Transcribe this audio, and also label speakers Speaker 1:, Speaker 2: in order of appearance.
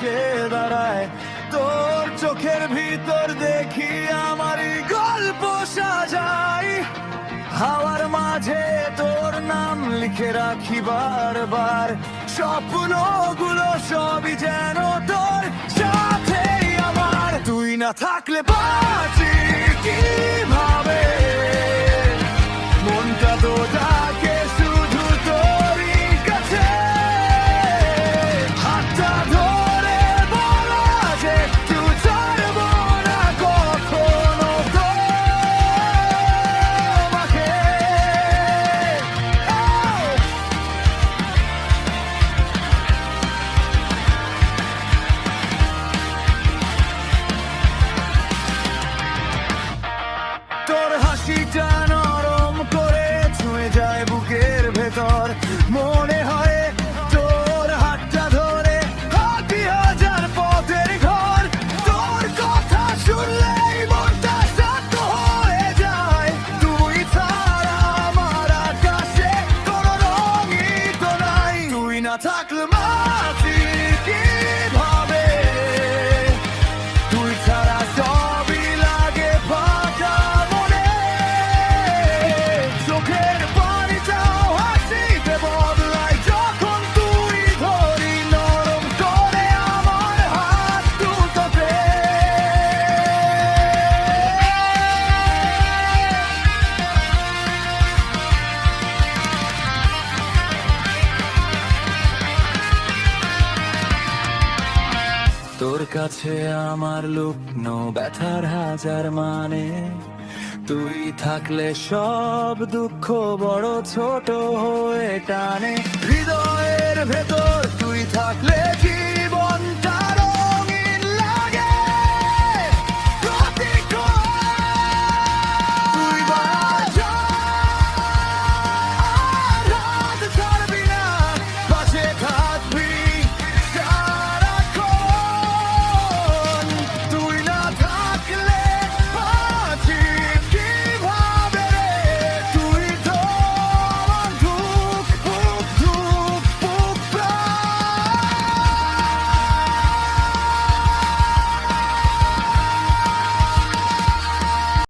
Speaker 1: রুখে দাঁড়ায়। তোর চোখের ভিতর দেখি আমারই গল্প সাজাই, হাওয়ার মাঝে তোর নাম লিখে রাখি বারবার। স্বপ্নগুলো সবই যেন তোর সাথেই আমার। তুই না থাকলে বাঁচি কিভাবে, মনটা তো ডাকে শুধু তোরই কাছে। হাতটা ধরে বলা যে তুই ছাড়বো না কখনো তোমাকে। তোর হাসিটা নরম করে ছুঁয়ে যায় বুকের ভেতর, মনে হয় তোর হাতটা ধরে হাঁটি হাজার পথের ঘর। তোর কথা শুনলেই মনটা শান্ত হয়ে যায়। তুই ছাড়া আমার আকাশে কোনো রঙই তো নাই। তুই না থাকলে বাঁচি কিভাবে, তুই ছাড়া সবই লাগে ফাঁকা মনে। চোখের পানিটাও হাসিতে বদলায় যখন তুই ধরি নরম করে আমার হাত দুটোতে। তোর কাছে আমার লুকনো ব্যথার হাজার মানে। তুই থাকলে সব দুঃখ বড় ছোট হয়ে টানে। হৃদয়ের ভেতর তুই থাকলে জীবন